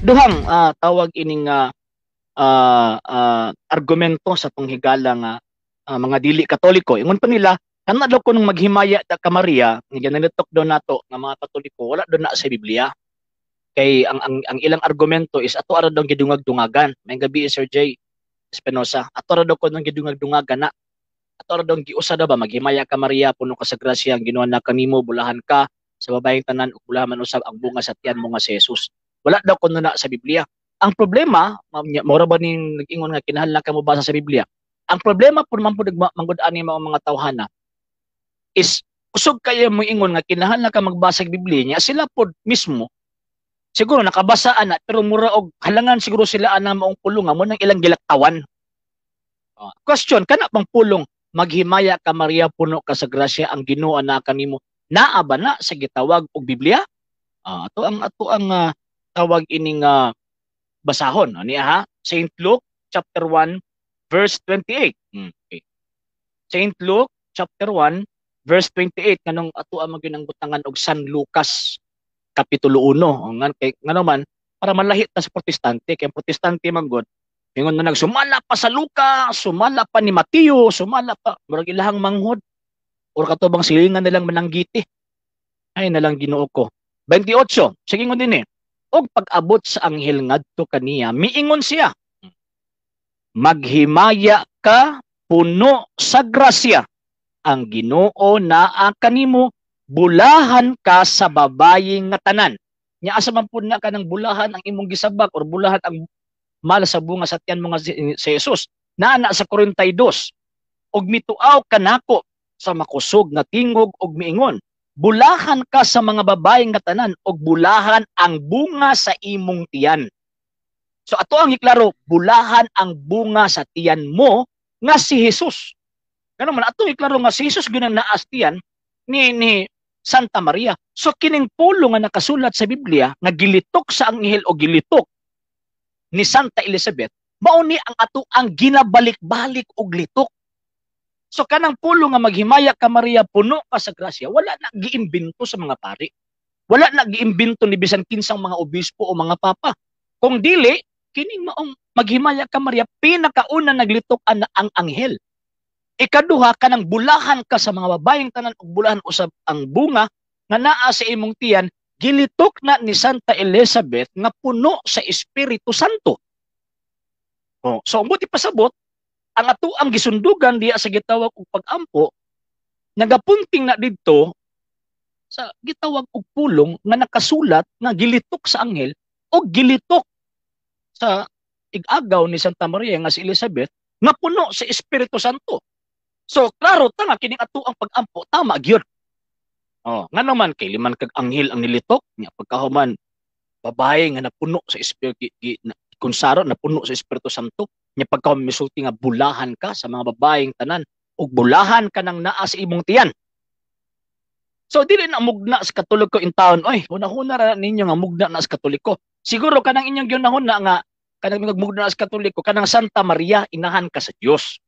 duhang tawag ining argumento sa tong higala nga mga dili Katoliko. Ingon pa nila, kana daw kunong maghimaya ka Maria, nga ginanitok daw nato nga mga Katoliko, wala daw na sa Biblia. Kay ang ilang argumento is ato ara daw gidungag-dungagan. May gabi Sir J. Espinosa, ato ra daw kunong gidungag-dungagan na. Ato ra daw giusa daw ba maghimaya ka Maria, puno ka sa grasya, ang Ginoo na kanimo, bulahan ka sa babayeng tanan ug bulahan man usab ang bunga sa tiyan mo nga si Jesus. Wala daw kuno na sa Biblia. Ang problema, mura ba ning nag-ingon nga kinahanglan ka mo basa sa Biblia? Ang problema po man pud manggod ani mga tawhana is kusog kayo mo ingon nga kinahanglan ka magbasa sa Biblia niya, sila pod mismo siguro nakabasaan na pero mura og halangan siguro sila ana maong pulong mo nang ilang gilaktawan. Question, kana bang pulong maghimaya ka Maria, puno ka sa grasya, ang Ginoo na kanimo, naa ba na sa gitawag og Biblia? Ato ang tawag ining basahon ani ha, Saint Luke chapter 1 verse 28. Okay. Saint Luke chapter 1 verse 28 kanong ato ang maginanggutangan og San Lucas kapitulo 1. Nga naman para malahit ta sa protestante, kay protestante man god ingon na nagsumala pa sa Lucas, sumala pa ni Mateo, sumala pa murag ilahang manghod or katubang silingan nilang mananggiti. Ay nalang Ginoo ko. 28, sige ngon din og pag-abot sa anghel ngadto kaniya, miingon siya, maghimaya ka, puno sa grasya, ang Ginoo naa kanimo, bulahan ka sa babayeng nga tanan. Nya asa man pud na kanang bulahan ang imong gisabak or bulahan ang mala sa bunga sa tiyan mo nga si Jesus. Naana sa 42, og mituaw kanako sa makusog nga tingog og miingon, bulahan ka sa mga babayeng nga tanan og bulahan ang bunga sa imong tiyan. So ato ang iklaro, bulahan ang bunga sa tiyan mo nga si Jesus. Ganun man ato iklaro nga si Jesus ginang naas tiyan ni Santa Maria. So kining pulo nga nakasulat sa Biblia nga gilitok sa anghel o gilitok ni Santa Elizabeth, mao ni ang ato ang ginabalik-balik og litok. So kanang pulo nga maghimaya ka Maria, puno ka sa grasya, wala na giimbento sa mga pari. Wala na giimbento ni bisan kinsang mga obispo o mga papa. Kung dili, kining maong maghimaya ka Maria, pinakauna naglitok ang anghel. Ikaduha, kanang bulahan ka sa mga babayeng tanan ug bulahan usab ang bunga nga naa sa imong tiyan, gilitok na ni Santa Elizabeth nga puno sa Espiritu Santo. So buti pasabot, ang ato ang gisundugan diya sa gitawag og pag-ampo, nagapunting na didto sa gitawag og pulong nga nakasulat nga gilitok sa anghel o gilitok sa igagaw ni Santa Maria nga si Elizabeth nga puno sa Espiritu Santo. So klaro ta nga kining ato ang pag-ampo tama gyud. Nga naman kay liman kag anghel ang nilitok nya pagkahuman babae nga napuno sa Espiritu kunsaro napuno sa Espiritu Santo nya pagkahuman misulti nga bulahan ka sa mga babaeng tanan ug bulahan ka nang naa sa imong tiyan. So dili na mugna sa Katoliko in town, oy hunahuna ra ninyo nga mugna na sa Katoliko. Siguro kanang inyong ginahuna nga kanang mugna na sa Katoliko kanang Santa Maria, inahan ka sa Dios.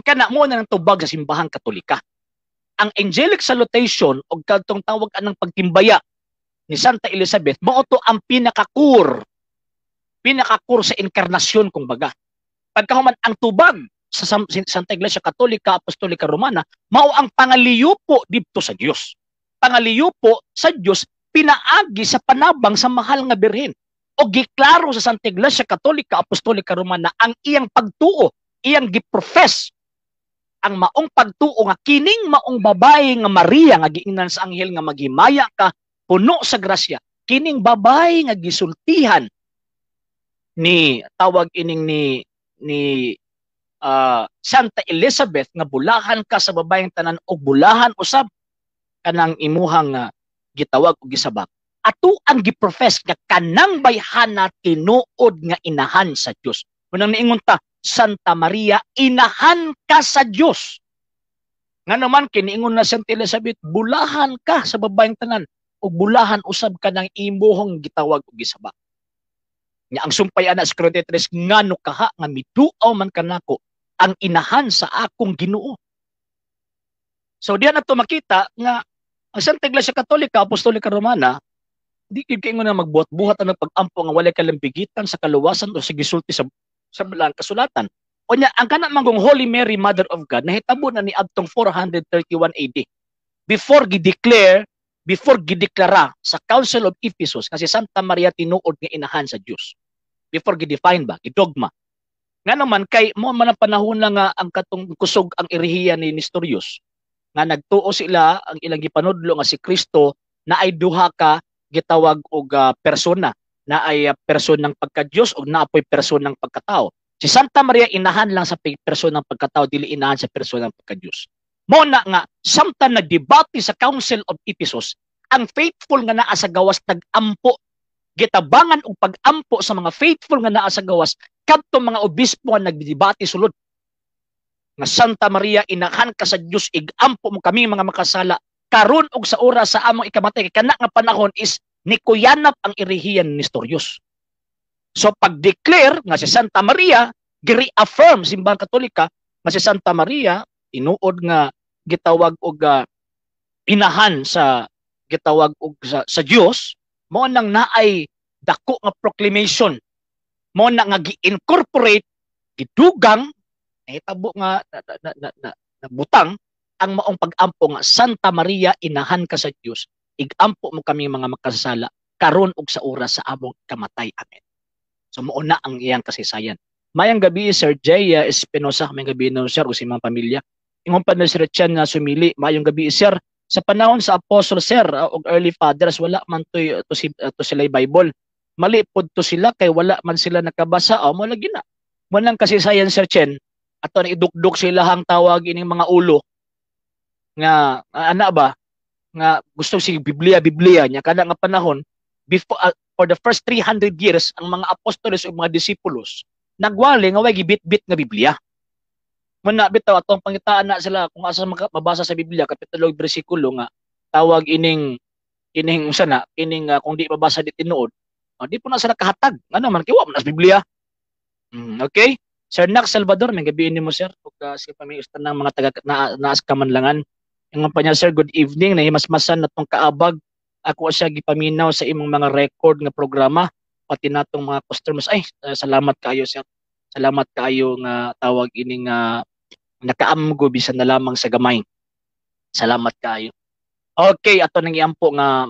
Kana mo na ng tubag sa simbahang Katolika. Ang angelic salutation o kadtong tawag anang pagtimbaya ni Santa Elizabeth, mao to ang pinakakur sa inkarnasyon kumbaga. Pagkahuman ang tubag sa Santa Iglesia Katolika Apostolika Romana, mao ang pangaliyupo didto sa Dios. Pangaliyupo sa Dios pinaagi sa panabang sa mahal nga birhen. O giklaro sa Santa Iglesia Katolika Apostolika Romana ang iyang pagtuo, iyang giprofess ang maong pagtuo nga kining maong babae nga Maria nga giingnan sa anghel nga maghimaya ka, puno sa grasya, kining babae nga gisultihan ni tawag ining ni Santa Elizabeth nga bulahan ka sa babayeng tanan og bulahan usab kanang imuhang gitawag og gisabak. Ato ang giprofess nga kanang bayhana tinuod nga inahan sa Dios. Kunang niingon ta, Santa Maria, inahan ka sa Dios. Nga naman kiniingon na Santa Elizabeth, bulahan ka sa babayeng tanan o bulahan usab ka ng imuhong gitawag og gisabak. Nga ang sumpay ana sa 43, ngano kaha nga miduaw man kanako ang inahan sa akong Ginoo. So diyan nato makita nga ang Santa Iglesia Katolika Apostolika Romana di gyud kay nga magbuhat-buhat ang pag-ampo nga walay kalambigitan sa kaluwasan o sa gisulti sa balang kasulatan. O nya ang kana manggong Holy Mary Mother of God nahitabo na ni adtong 431 AD. Before gideklara sa Council of Ephesus kasi Santa Maria tinuod nga inahan sa Dios. Before gidefine ba, gidogma. Nga naman kay mo man ang panahon na nga ang katong kusog ang erehiya ni Nestorius nga nagtuo sila ang ilang gipanudlo nga si Kristo na ay duha ka gitawag og persona, na ay personang pagka-Dios o naapoy personang pagkatao. Si Santa Maria inahan lang sa personang pagkatao, dili inahan sa personang pagka-Dios. Mo na nga samtang nagdebate sa Council of Ephesus, ang faithful nga naa sa gawas nag-ampo, gitabangan og pag-ampo sa mga faithful nga naa sa gawas kadto mga obispo nga nagdebate sulod nga Santa Maria inahan ka sa Dios, igampo mo kami mga makasala karon og sa oras sa among ikamatay. Kana nga panahon is nikuyanap ang erehiya ni Nestorius. So pag-declare nga si Santa Maria, gi-reaffirm simbahang Katolika nga si Santa Maria tinuod nga gitawag og inahan sa gitawag og sa Dios, mo nang naay dako nga proclamation, mo na nga gi-incorporate, gidugang nahitabo nga butang ang maong pag-ampo nga Santa Maria inahan ka sa Dios, igampo mo kami mga makasala karon og sa oras sa among kamatay. Amen. So mao na ang iyang kasaysayan. Mayang gabi Sir Jay Espinosa, mayang gabi no sir o si mga pamilya. Ingon pa na Sir Chan na sumili, mayong gabi sir. Sa panahon sa Apostle sir og early fathers wala man to sila Bible. Mali pod to sila kay wala man sila nakabasa. Mo lagi na. Mo nang kasaysayan Sir Chen ato na idukdok sila hang tawag ining mga ulo nga ana ba nga gusto si Biblia nya kada nga panahon before for the first 300 years ang mga apostoles ug mga disipulos nagwali nga way gibit-bit nga Biblia. Muna bitaw atong pangitaan na sila kung asa mabasa sa Biblia kapitulo ug bersikulo nga tawag ining sana kung di mabasa di tinuod di po na sila kahatag ano man kiwa man sa Biblia. Okay, Sir Nax Salvador, may gabi mo sir ug si pamiustan ng mga taga naas kamanlangan. Yung pa niya sir, good evening, nahimasmasan natong kaabag ako siya gipaminaw sa imong mga record nga programa pati natong mga customers. Ay salamat kayo sir, salamat kayo nga tawag ining nakaamgo bisan na lamang sa gamay. Salamat kayo. Okay, ato nang iampo nga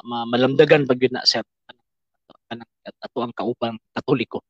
malamdagan pag yun na sir. Ato ang kaupang Katoliko.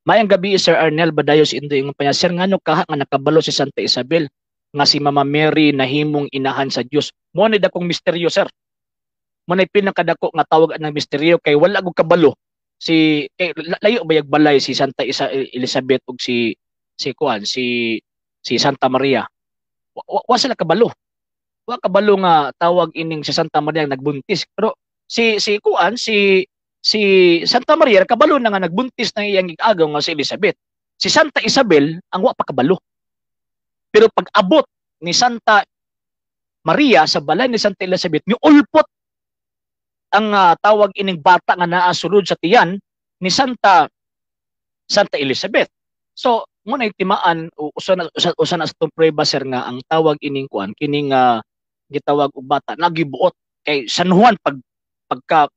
Mayang gabi Sir Arnel Badayos Indoy ng panya sir ngano kaha nga nakabalo si Santa Isabel nga si Mama Mary nahimong inahan sa Dios. Mo ni dakong misteryo sir. Mo ni pinakadako nga tawag ng misteryo kay wala gud kabalo. Kay layo bayag balay si Santa Elizabeth ug si Santa Maria. Wa sila kabalo. Wa kabalo nga tawag ining si Santa Maria nagbuntis. Pero si Santa Maria kabalo na nga nagbuntis na iyang agaw nga si Elizabeth. Si Santa Isabel ang wa pa kabalo. Pero pag abot ni Santa Maria sa balay ni Santa Elizabeth, miulpot ang tawag ining bata nga naa sulod sa tiyan ni Santa Elizabeth. So mo na timaan usa na sa tong prueba sir nga ang tawag ining kuan kining gitawag og bata nagibuot kay San Juan pagka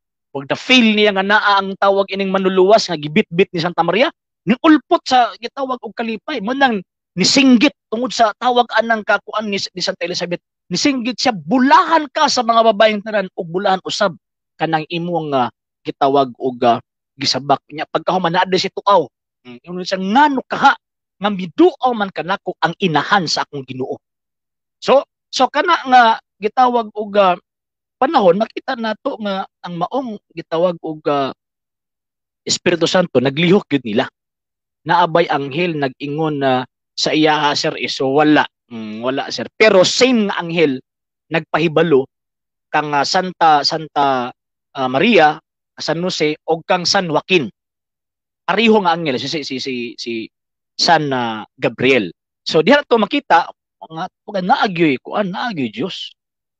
fail niya nga naa ang tawag ining manluluwas nga gibit-bit ni Santa Maria niulpot sa gitawag og kalipay mo nang nisinggit tungod sa tawag anang kakuan ni Santa Elizabeth, nisinggit siya bulahan ka sa mga babaeng tanan ug bulahan usab kanang imong gitawag og gisabak niya pagkahuman naa si tuaw. Ingon siya ngano kaha nga miduaw man kanako ang inahan sa akong Ginoo. So kana nga gitawag og panahon makita nato nga ang maong gitawag og Espiritu Santo naglihok gyud nila. Naabay anghel nag-ingon na sa iya sir so wala sir, pero same nga anghel nagpahibalo kang Santa Maria, San Jose o kang San Joaquin. Ariho nga anghel si San Gabriel. So diha to makita nga naagyoy Dios.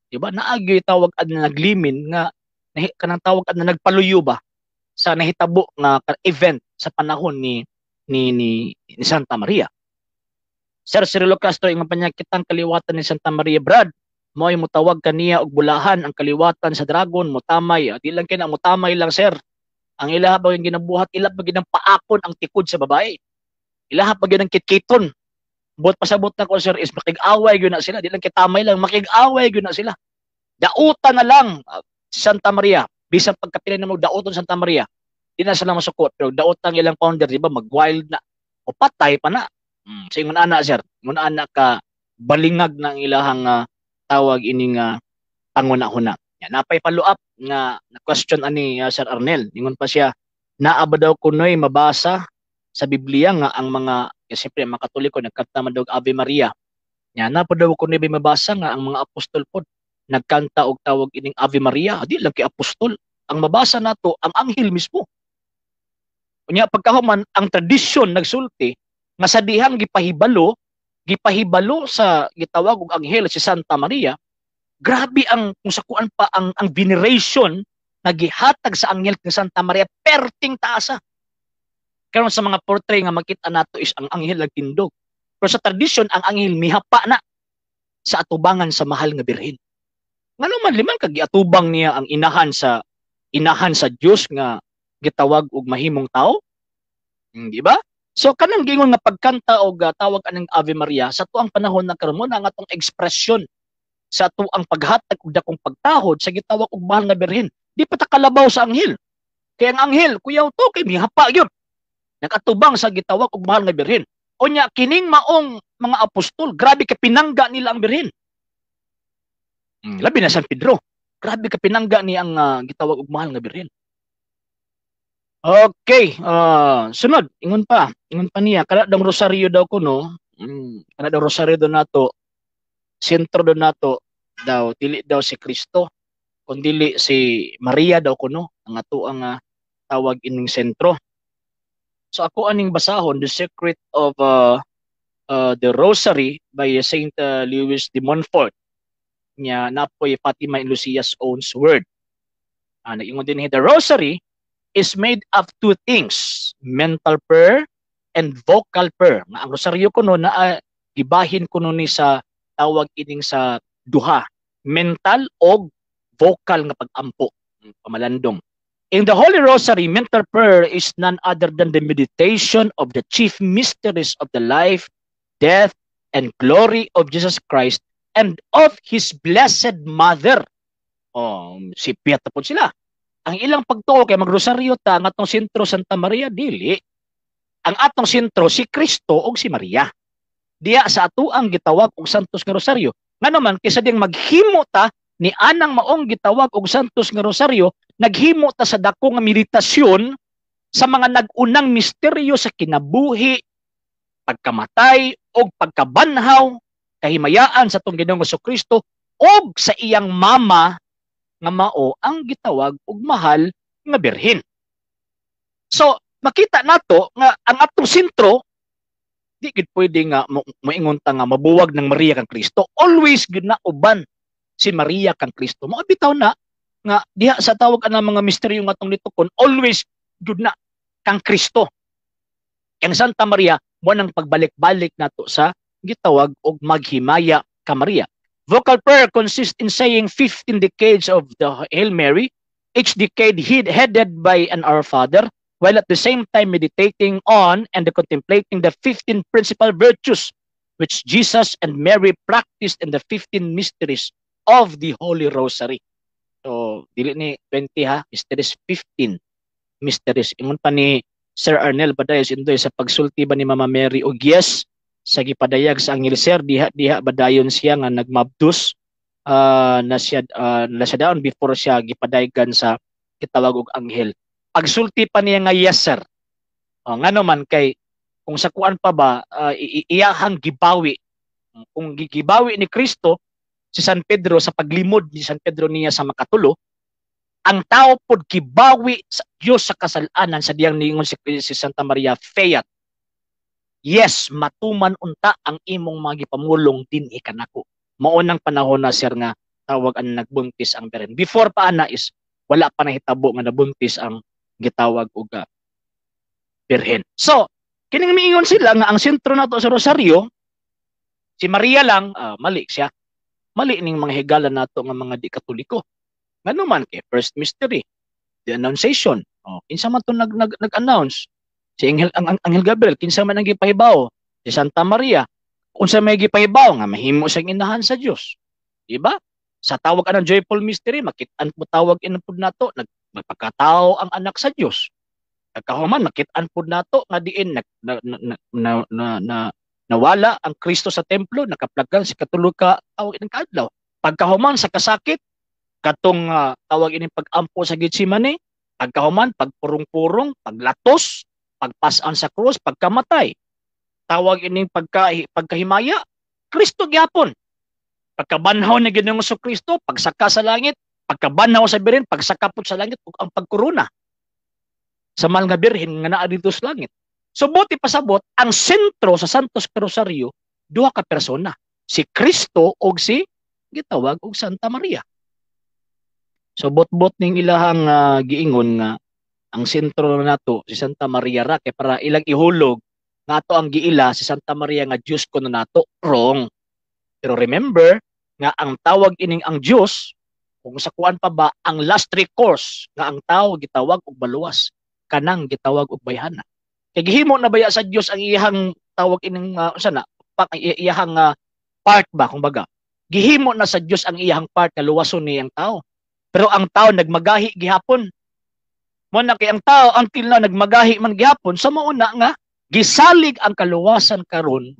Diba? Naagyoy tawag na naglimin nga kanang tawag na nagpaluyo ba sa nahitabo nga event sa panahon ni Santa Maria. Sir Cirilo Castro, yung panya kitang kaliwatan ni Santa Maria Brad, Mo'y mutawag kaniya og bulahan ang kaliwatan sa dragon mutamay. Di lang kina mutamay lang sir. Ang ilaha ba yung ginabuhat, ilaha ba ginang paakon ang tikod sa babae. Ilaha pa gyud ang kitkiton. Bot pasabot na ko sir is makig-away gyud na sila. Di lang kitamay lang, makig-away gyud na sila. Dautan na lang Santa Maria. Bisan pagkapilay na mo dauton Santa Maria. Di na sila masukot pero dautan ilang founder di ba mag-wild na o patay pa na. Sa ingon ana sir, ingon ana ka balingag na ang ilahang tawag ining panguna-huna. Yan napay follow up nga na question ani Sir Arnel. Ingon pa siya, naa ba daw kunoy mabasa sa Biblia nga ang mga siyempre mga Katoliko nagkanta man daw Ave Maria. Yan na pa daw kunoy mabasa nga ang mga apostol pod nagkanta og tawag ining Ave Maria. Di lang kay apostol. Ang mabasa nato ang anghel mismo. Unya pagkahuman ang tradisyon nagsulti nga sa dihang gipahibalo sa gitawag og anghel si Santa Maria. Grabe ang kung sa kuan pa ang veneration na gihatag sa anghel ni Santa Maria perting taasa. Karon sa mga portray nga makita nato is ang anghel nagtindog. Pero sa tradisyon ang anghel mihapa na sa atubangan sa mahal nga birhen. Ngano man liman kag giatubang niya ang inahan sa Dios nga gitawag og mahimong tao? Di ba? So kanang gingon nga pagkanta og tawag anang Ave Maria sa tuang panahon na karon mo na nga atong ekspresyon sa tuang paghatag og dakong pagtahod sa gitawag og mahal nga birhen. Di pa ta kalabaw sa anghel. Kaya ang anghel kuyaw to kay mihapa gyud. Nakatubang sa gitawag og mahal nga birhen. Unya kining maong mga apostol, grabe ka pinangga nila ang birhen. Labi na San Pedro. Grabe ka pinangga ni ang gitawag og mahal nga birhen. Okay, sunod, ingon pa niya, kada daw rosaryo daw kuno, kada daw rosaryo daw nato, sentro daw nato, daw, dili daw si Kristo, kundi si Maria daw kuno, ang ato ang tawag ining sentro. So ako aning basahon, The Secret of the Rosary by Saint Louis de Montfort, niya napoy Fatima and Lucia's own word. Ingon din the Rosary is made of two things, mental prayer and vocal prayer. Nga ang rosaryo kuno na gibahin kuno ni sa tawag ining sa duha, mental o vocal nga pag-ampo, pamalandong. In the Holy Rosary, mental prayer is none other than the meditation of the chief mysteries of the life, death, and glory of Jesus Christ and of His Blessed Mother. Si Pieta po sila. Ang ilang pagtuo kay magrosaryo ta ang atong sentro Santa Maria dili. Ang atong sentro si Kristo ug si Maria. Diya sa ato ang gitawag og Santos nga Rosaryo. Nganoman kaysa ding maghimo ta ni anang maong gitawag og Santos nga Rosaryo, naghimo ta sa dako nga meditasyon sa mga nag-unang misteryo sa kinabuhi, pagkamatay og pagkabanhaw, kahimayaan sa atong Ginoong Jesucristo og sa iyang mama nga mao ang gitawag og mahal nga birhen. So, makita nato nga ang atong sentro di gid pwede nga moingon ta nga mabuwag ng Maria kang Kristo. Always gid na uban si Maria kang Kristo. Mao bitaw na nga diha sa tawag ana mga misteryo nga atong litukon, always gid na kang Kristo. Kang Santa Maria mo nang pagbalik-balik nato sa gitawag og maghimaya ka Maria. Vocal prayer consists in saying 15 decades of the Hail Mary, each decade headed by an Our Father, while at the same time meditating on and contemplating the 15 principal virtues which Jesus and Mary practiced in the 15 mysteries of the Holy Rosary. So, dili ni 20 ha, mysteries 15 mysteries. Ingon pa ni Sir Arnel Badayas Indoy sa pagsulti ba ni Mama Mary og yes, sa gipadayag sa anghel sir diha badayon siya nga nagmabdus na siya daon before siya gipadayagan sa gitawag og anghel. Pagsulti pa niya nga yes sir. Ngano man kay kung sa kuan pa ba iyahang gibawi. Kung gibawi ni Kristo si San Pedro sa paglimod ni San Pedro niya sa makatulo, ang tao pod gibawi sa Dios sa kasalanan sa diyang niingon si Santa Maria Fiat. Yes, matuman unta ang imong mga gipamulong dinhi kanako. Mao nang panahon na sir nga tawag ang nagbuntis ang birhen. Before pa ana is wala pa nahitabo nga nabuntis ang gitawag og birhen. So, kining miingon sila nga ang sentro nato sa Rosaryo si Maria lang, mali siya. mali ning mga higala nato nga mga di katoliko. Ngano man kay first mystery, the Annunciation. Kinsa man to nag-announce? Si ang Anghel Gabriel, kinsa man ang gipahibaw? Si Santa Maria, unsa may gipahibaw nga mahimo siyang inahan sa Dios. Di ba? Sa tawag anang joyful mystery, makit-an mo tawag inapod nato, nagpagkatao ang anak sa Dios. Nagkahuman makit-an pud nato nga diin nawala ang Kristo sa templo, nakaplagan si katulog ka tawag ining kaadlaw. Pagkahuman sa kasakit, katong tawag ining pag-ampo sa Getsemane, pagkahuman, pagpurong-purong, paglatos, pagpasan sa krus, pagkamatay. Tawag ining pagkahimaya, Kristo gyapon. Pagkabanhaw ni Ginoong Kristo, pagsaka sa langit, pagkabanhaw sa birin, pagsakapot sa langit, ug ang pagkorona sa mahal nga birhen nga naa dito sa langit. So buti pasabot, ang sentro sa Santos Rosario, duha ka persona, si Kristo ug si gitawag og Santa Maria. So bot-bot ning ilahang giingon nga ang sentro nato si Santa Maria ra kay para ilang ihulog nato ang giila si Santa Maria nga Dios ko na nato, wrong. Pero remember nga ang tawag ining ang Dios kung sa kuan pa ba ang last recourse nga ang tao gitawag og baluwas, kanang gitawag og bayhana. Kay gihimo na baya sa Dios ang iyang tawag ining iyang part ba kumbaga. Gihimo na sa Dios ang iyang part nga luwason ni ang tao. Pero ang tao nagmagahi gihapon. Mo na kay ang tao until na nagmagahi man gihapon sa mauna nga gisalig ang kaluwasan karon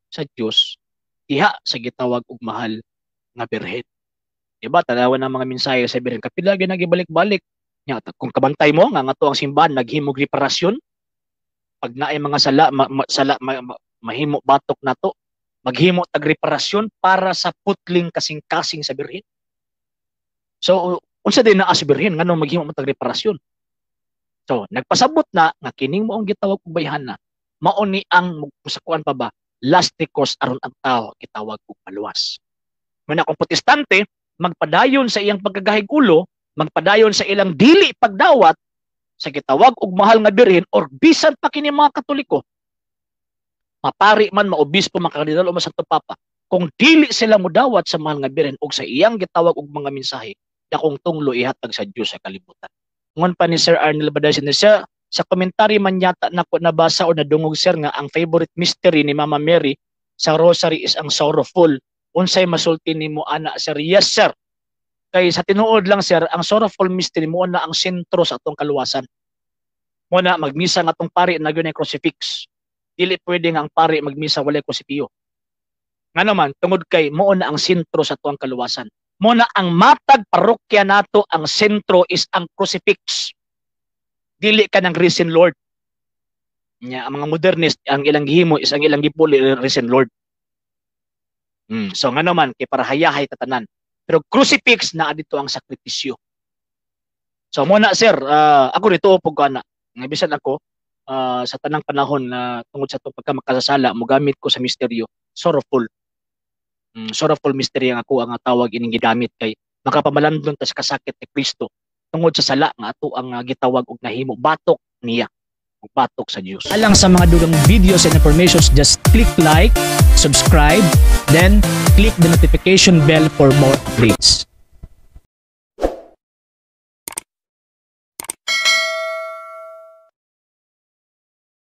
sa Dios diha sa gitawag og mahal nga birhen. Diba tanawan ang mga mensahe sa birhen kapila gyud nagibalik-balik. Nya kung kabantay mo nga ato ang simbahan naghimog reparasyon pag naay mga mahimo batok nato, maghimo tag reparasyon para sa putling kasing-kasing sa birhen. So, unsa din naa sa birhen nganong maghimo matag reparasyon? So, nagpasabot na nga kining moong gitawag og bayhana, mao ni ang musakuan pa ba last recourse aron ang tao gitawag og paluwas. Muna kung protestante magpadayon sa iyang pagkagahig ulo, magpadayon sa ilang dili pagdawat sa gitawag og mahal nga birhen or bisan pa kini mga Katoliko. Mapari man, maobispo, makardinal o masanto papa, kung dili sila modawat sa mahal nga birhen og sa iyang gitawag og mga mensahe, dakong tunglo ihatag sa Dios sa kalibutan. Ngon pa ni Sir Arnel Badasin siya sa komentary man yata nako nabasa o nadungog sir nga ang favorite mystery ni Mama Mary sa Rosary is ang sorrowful. Unsay masulti nimo ana sir? Yes sir. Kay sa tinuod lang sir, ang sorrowful mystery mo na ang sentro sa atong kaluwasan. Mo na magmisa nga atong pari na gyud crucifix. Dili pwede nga ang pari magmisa walay krusipiyo. Nga naman tungod kay mo na ang sentro sa atong kaluwasan. Mo na ang matag parokya nato ang sentro is ang crucifix. Dili ka ng risen Lord. Nya ang mga modernist ang ilang gihimo is ang ilang gipuli risen Lord. So nga naman kay para hayahay tatanan. Pero crucifix na dito ang sakripisyo. So muna sir, ako rito pug kana. Nga bisan ako sa tanang panahon na tungod sa itong pagkamakasasala, mogamit ko sa misteryo, sorrowful. Sorrowful mystery ang ako ang tawag ining gigamit kay makapamalandon ta sa kasakit ni Kristo tungod sa sala nga ato ang gitawag og nahimo batok niya, og batok sa Dios. Alang sa mga dugang videos and informations, just click like, subscribe, then click the notification bell for more updates.